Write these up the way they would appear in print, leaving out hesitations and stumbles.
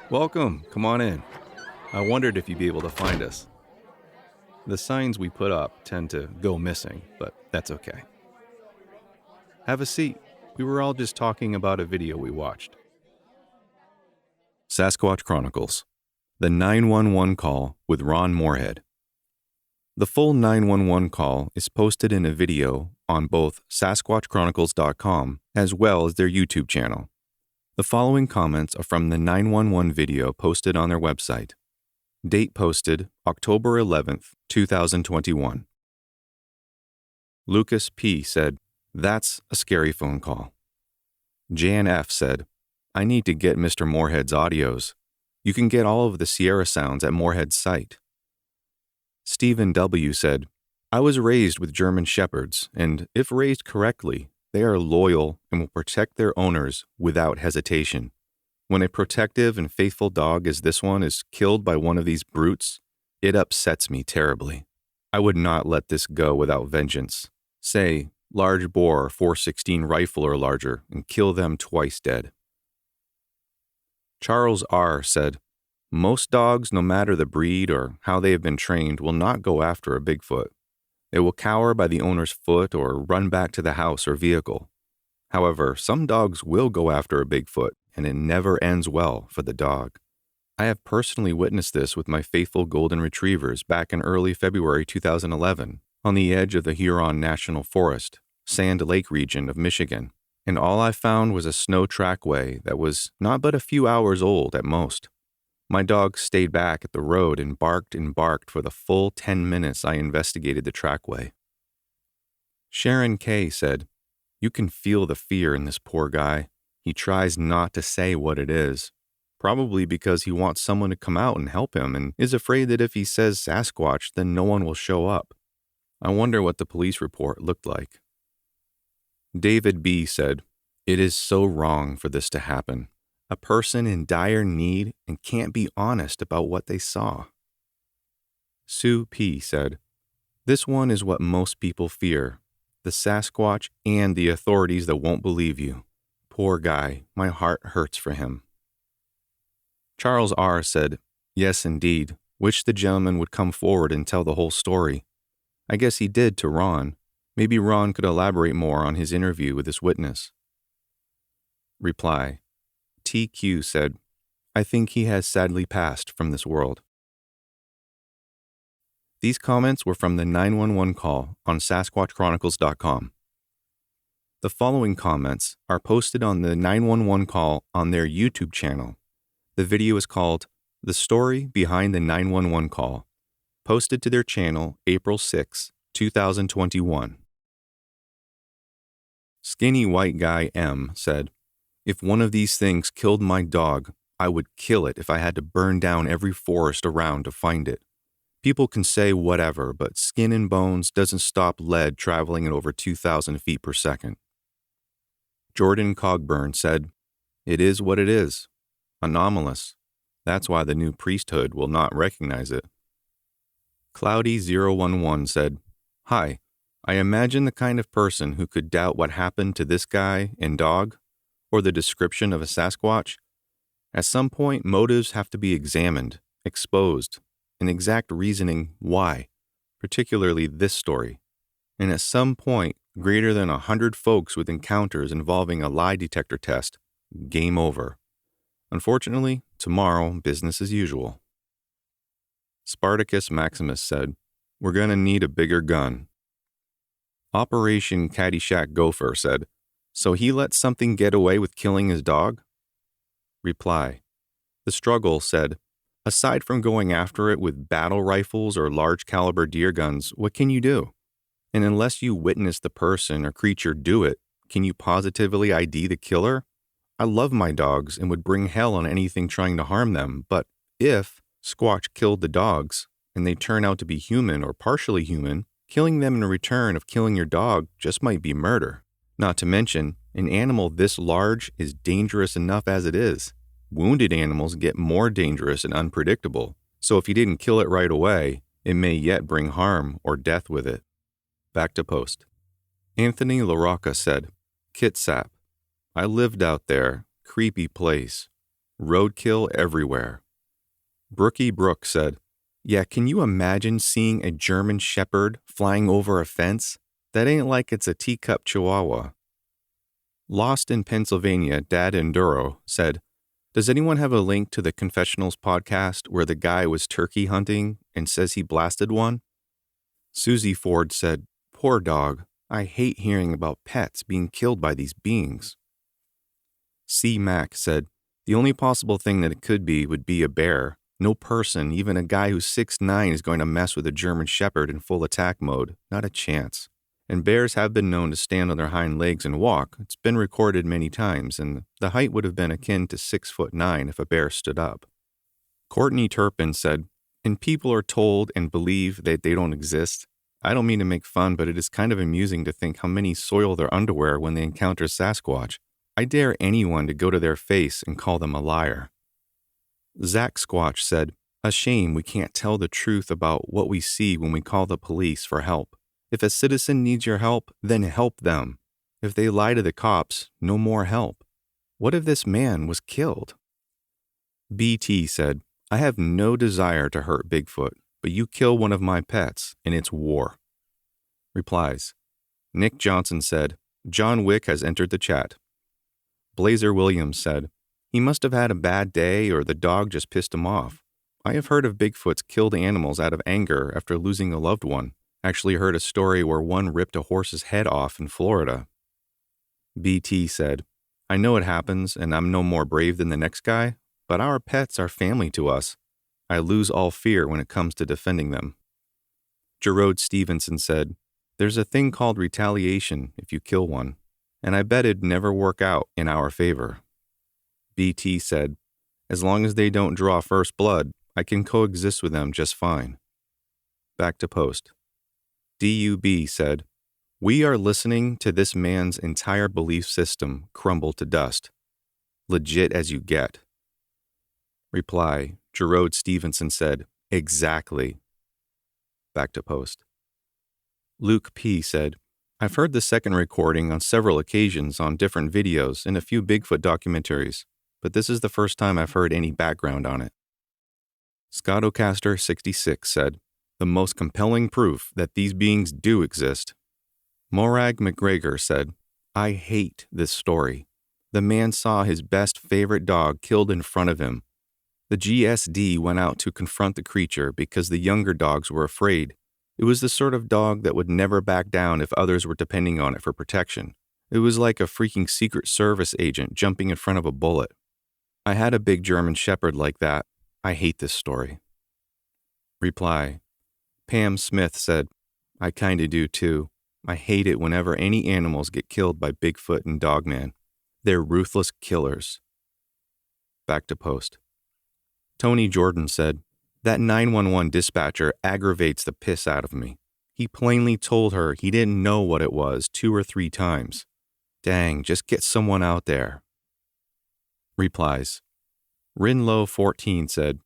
Welcome, come on in. I wondered if you'd be able to find us. The signs we put up tend to go missing, but that's okay. Have a seat. We were all just talking about a video we watched. Sasquatch Chronicles, the 911 call with Ron Moorhead. The full 911 call is posted in a video on both sasquatchchronicles.com as well as their YouTube channel. The following comments are from the 911 video posted on their website. Date posted October 11th, 2021. Lucas P. said, "That's a scary phone call." Jan F. said, "I need to get Mr. Moorhead's audios. You can get all of the Sierra sounds at Moorhead's site." Stephen W. said, "I was raised with German Shepherds, and if raised correctly, they are loyal and will protect their owners without hesitation. When a protective and faithful dog as this one is killed by one of these brutes, it upsets me terribly. I would not let this go without vengeance. Say, large bore 416 rifle or larger, and kill them twice dead." Charles R. said, "Most dogs, no matter the breed or how they have been trained, will not go after a Bigfoot. They will cower by the owner's foot or run back to the house or vehicle. However, some dogs will go after a Bigfoot, and it never ends well for the dog. I have personally witnessed this with my faithful golden retrievers back in early February 2011 on the edge of the Huron National Forest, Sand Lake region of Michigan, and all I found was a snow trackway that was not but a few hours old at most. My dog stayed back at the road and barked for the full 10 minutes I investigated the trackway." Sharon K. said, "You can feel the fear in this poor guy. He tries not to say what it is, probably because he wants someone to come out and help him and is afraid that if he says Sasquatch, then no one will show up. I wonder what the police report looked like." David B. said, "It is so wrong for this to happen. A person in dire need and can't be honest about what they saw." Sue P. said, "This one is what most people fear, the Sasquatch and the authorities that won't believe you. Poor guy, my heart hurts for him." Charles R. said, "Yes, indeed. Wish the gentleman would come forward and tell the whole story. I guess he did to Ron. Maybe Ron could elaborate more on his interview with this witness." Reply. TQ said, "I think he has sadly passed from this world." These comments were from the 911 call on SasquatchChronicles.com. The following comments are posted on the 911 call on their YouTube channel. The video is called "The Story Behind the 911 Call," posted to their channel April 6, 2021. Skinny White Guy M said, "If one of these things killed my dog, I would kill it if I had to burn down every forest around to find it. People can say whatever, but skin and bones doesn't stop lead traveling at over 2,000 feet per second." Jordan Cogburn said, "It is what it is. Anomalous. That's why the new priesthood will not recognize it." Cloudy011 said, "Hi, I imagine the kind of person who could doubt what happened to this guy and dog, or the description of a Sasquatch. At some point, motives have to be examined, exposed, and exact reasoning why, particularly this story. And at some point, greater than 100 folks with encounters involving a lie detector test, game over. Unfortunately, tomorrow, business as usual." Spartacus Maximus said, "We're going to need a bigger gun." Operation Caddyshack Gopher said, "So he let something get away with killing his dog?" Reply. The Struggle said, "Aside from going after it with battle rifles or large caliber deer guns, what can you do? And unless you witness the person or creature do it, can you positively ID the killer? I love my dogs and would bring hell on anything trying to harm them, but if Squatch killed the dogs and they turn out to be human or partially human, killing them in return of killing your dog just might be murder. Not to mention, an animal this large is dangerous enough as it is. Wounded animals get more dangerous and unpredictable, so if you didn't kill it right away, it may yet bring harm or death with it." Back to post. Anthony LaRocca said, "Kitsap. I lived out there. Creepy place. Roadkill everywhere. Brookie Brook said, "Yeah, can you imagine seeing a German Shepherd flying over a fence? That ain't like it's a teacup chihuahua." Lost in Pennsylvania, Dad Enduro said, "Does anyone have a link to the Confessionals podcast where the guy was turkey hunting and says he blasted one?" Susie Ford said, "Poor dog. I hate hearing about pets being killed by these beings." C. Mack said, "The only possible thing that it could be would be a bear. No person, even a guy who's 6'9", is going to mess with a German Shepherd in full attack mode. Not a chance. And bears have been known to stand on their hind legs and walk. It's been recorded many times, and the height would have been akin to 6'9" if a bear stood up." Courtney Turpin said, "And people are told and believe that they don't exist. I don't mean to make fun, but it is kind of amusing to think how many soil their underwear when they encounter Sasquatch. I dare anyone to go to their face and call them a liar." Zach Squatch said, "A shame we can't tell the truth about what we see when we call the police for help. If a citizen needs your help, then help them. If they lie to the cops, no more help. What if this man was killed?" BT said, "I have no desire to hurt Bigfoot, but you kill one of my pets, and it's war." Replies. Nick Johnson said, "John Wick has entered the chat." Blazer Williams said, "He must have had a bad day or the dog just pissed him off. I have heard of Bigfoots killed animals out of anger after losing a loved one. Actually heard a story where one ripped a horse's head off in Florida." BT said, "I know it happens and I'm no more brave than the next guy, but our pets are family to us. I lose all fear when it comes to defending them." Jerode Stevenson said, "There's a thing called retaliation if you kill one, and I bet it'd never work out in our favor." BT said, "As long as they don't draw first blood, I can coexist with them just fine." Back to post. DUB said, "We are listening to this man's entire belief system crumble to dust. Legit as you get." Reply, Jerode Stevenson said, "Exactly." Back to post. Luke P. said, "I've heard the second recording on several occasions on different videos and a few Bigfoot documentaries, but this is the first time I've heard any background on it." Scottocaster66 said, "The most compelling proof that these beings do exist." Morag McGregor said, "I hate this story. The man saw his best favorite dog killed in front of him. The GSD went out to confront the creature because the younger dogs were afraid. It was the sort of dog that would never back down if others were depending on it for protection. It was like a freaking Secret Service agent jumping in front of a bullet. I had a big German Shepherd like that. I hate this story." Reply. Pam Smith said, "I kinda do too. I hate it whenever any animals get killed by Bigfoot and Dogman. They're ruthless killers." Back to post. Tony Jordan said, "That 911 dispatcher aggravates the piss out of me. He plainly told her he didn't know what it was 2 or 3 times. Dang, just get someone out there." Replies. Rinlow14 said,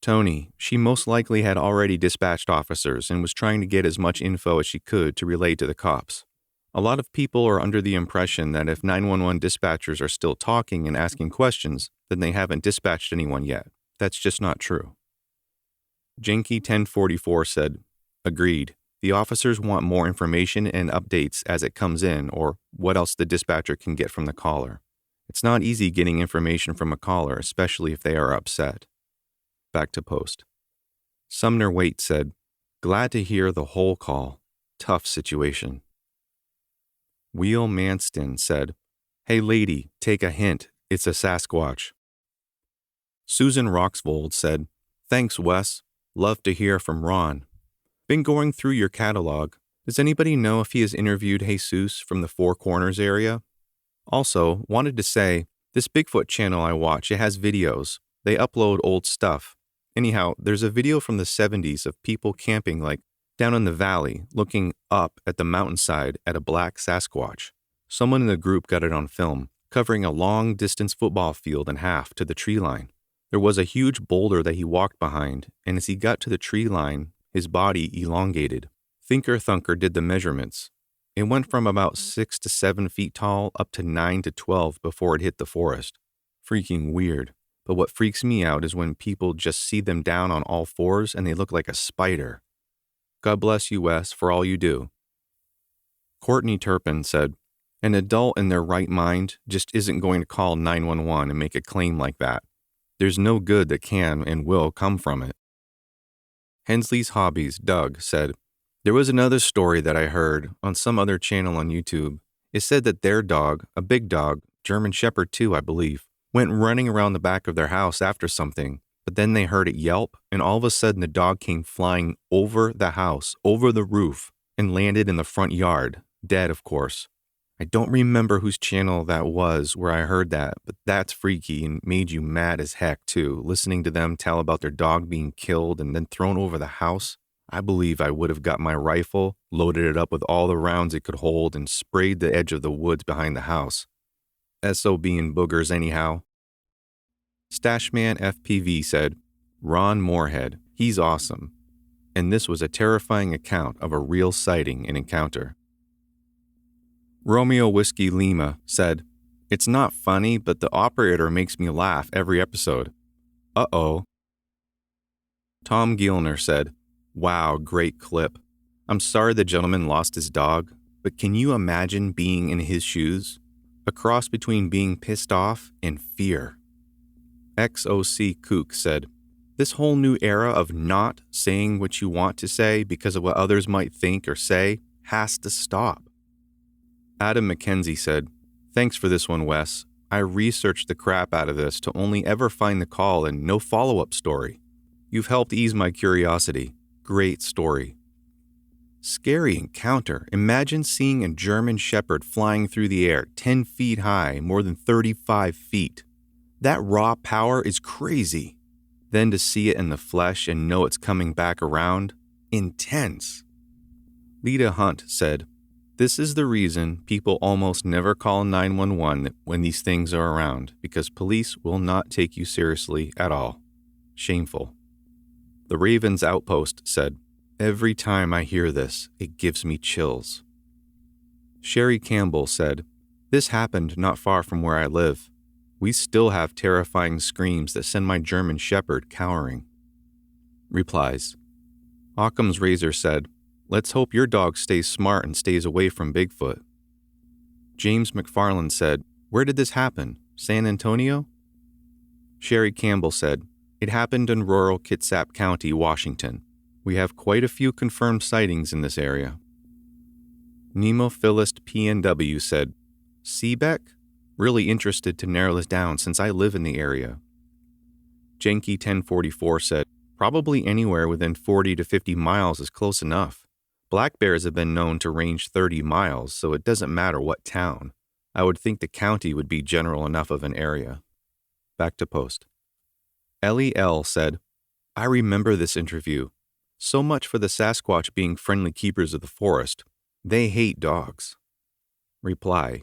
"Tony, she most likely had already dispatched officers and was trying to get as much info as she could to relay to the cops. A lot of people are under the impression that if 911 dispatchers are still talking and asking questions, then they haven't dispatched anyone yet. That's just not true." Janky 1044 said, "Agreed. The officers want more information and updates as it comes in or what else the dispatcher can get from the caller. It's not easy getting information from a caller, especially if they are upset." Back to post. Sumner Waite said, "Glad to hear the whole call. Tough situation." Wheel Manston said, "Hey lady, take a hint. It's a Sasquatch." Susan Roxvold said, "Thanks, Wes. Love to hear from Ron. Been going through your catalog. Does anybody know if he has interviewed Jesus from the Four Corners area? Also, wanted to say, this Bigfoot channel I watch, it has videos. They upload old stuff. Anyhow, there's a video from the 70s of people camping down in the valley, looking up at the mountainside at a black Sasquatch. Someone in the group got it on film, covering a long-distance football field in half to the tree line. There was a huge boulder that he walked behind, and as he got to the tree line, his body elongated. Thinker Thunker did the measurements. It went from about 6 to 7 feet tall up to 9 to 12 before it hit the forest. Freaking weird. But what freaks me out is when people just see them down on all fours and they look like a spider. God bless you, Wes, for all you do. Courtney Turpin said, an adult in their right mind just isn't going to call 911 and make a claim like that. There's no good that can and will come from it. Hensley's Hobbies, Doug, said, there was another story that I heard on some other channel on YouTube. It said that their dog, a big dog, German Shepherd too, I believe, went running around the back of their house after something, but then they heard it yelp, and all of a sudden the dog came flying over the house, over the roof, and landed in the front yard, dead, of course. I don't remember whose channel that was where I heard that, but that's freaky and made you mad as heck too, listening to them tell about their dog being killed and then thrown over the house. I believe I would have got my rifle, loaded it up with all the rounds it could hold, and sprayed the edge of the woods behind the house. SOB and boogers anyhow. Stashman FPV said, Ron Moorhead, he's awesome. And this was a terrifying account of a real sighting and encounter. Romeo Whiskey Lima said, it's not funny, but the operator makes me laugh every episode. Uh-oh. Tom Gilner said, wow, great clip. I'm sorry the gentleman lost his dog, but can you imagine being in his shoes? A cross between being pissed off and fear. XOC Kook said, this whole new era of not saying what you want to say because of what others might think or say has to stop. Adam McKenzie said, thanks for this one, Wes. I researched the crap out of this to only ever find the call and no follow-up story. You've helped ease my curiosity. Great story. Scary encounter. Imagine seeing a German Shepherd flying through the air 10 feet high, more than 35 feet. That raw power is crazy. Then to see it in the flesh and know it's coming back around, intense. Lita Hunt said, this is the reason people almost never call 911 when these things are around, because police will not take you seriously at all. Shameful. The Ravens Outpost said, every time I hear this, it gives me chills. Sherry Campbell said, this happened not far from where I live. We still have terrifying screams that send my German Shepherd cowering. Replies. Occam's Razor said, let's hope your dog stays smart and stays away from Bigfoot. James McFarland said, where did this happen? San Antonio? Sherry Campbell said, it happened in rural Kitsap County, Washington. We have quite a few confirmed sightings in this area. Nemophilist PNW said, Seebeck? Really interested to narrow this down since I live in the area. Janky 1044 said, probably anywhere within 40 to 50 miles is close enough. Black bears have been known to range 30 miles, so it doesn't matter what town. I would think the county would be general enough of an area. Back to post. Ellie L. said, I remember this interview. So much for the Sasquatch being friendly keepers of the forest. They hate dogs. Reply.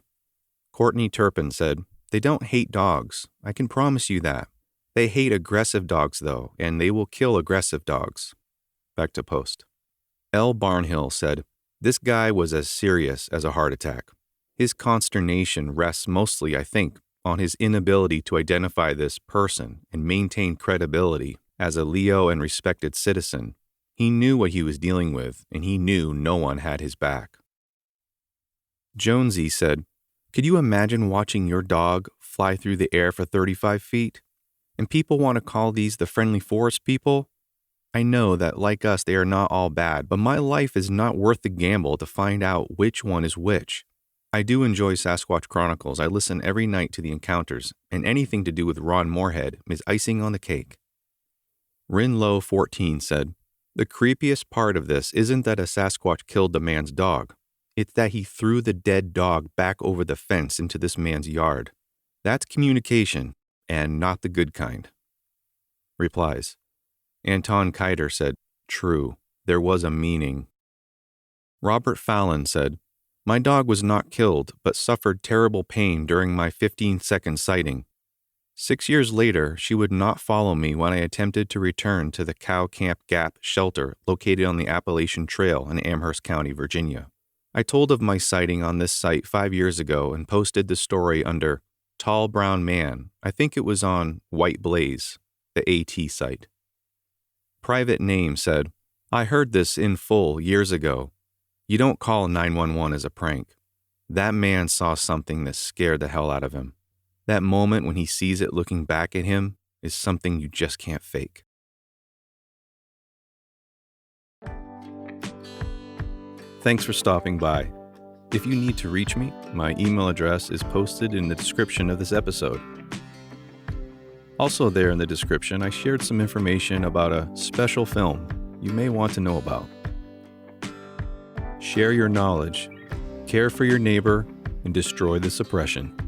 Courtney Turpin said, they don't hate dogs. I can promise you that. They hate aggressive dogs, though, and they will kill aggressive dogs. Back to post. L. Barnhill said, this guy was as serious as a heart attack. His consternation rests mostly, I think, on his inability to identify this person and maintain credibility as a Leo and respected citizen. He knew what he was dealing with, and he knew no one had his back. Jonesy said, could you imagine watching your dog fly through the air for 35 feet? And people want to call these the friendly forest people? I know that, like us, they are not all bad, but my life is not worth the gamble to find out which one is which. I do enjoy Sasquatch Chronicles. I listen every night to the encounters, and anything to do with Ron Moorhead is icing on the cake. Rinlow 14 said, the creepiest part of this isn't that a Sasquatch killed the man's dog. It's that he threw the dead dog back over the fence into this man's yard. That's communication, and not the good kind. Replies. Anton Kiter said, true, there was a meaning. Robert Fallon said, my dog was not killed, but suffered terrible pain during my 15-second sighting. 6 years later, she would not follow me when I attempted to return to the Cow Camp Gap shelter located on the Appalachian Trail in Amherst County, Virginia. I told of my sighting on this site 5 years ago and posted the story under tall brown man. I think it was on White Blaze, the AT site. Private name said, I heard this in full years ago. You don't call 911 as a prank. That man saw something that scared the hell out of him. That moment when he sees it looking back at him is something you just can't fake. Thanks for stopping by. If you need to reach me, my email address is posted in the description of this episode. Also there in the description, I shared some information about a special film you may want to know about. Share your knowledge, care for your neighbor, and destroy the suppression.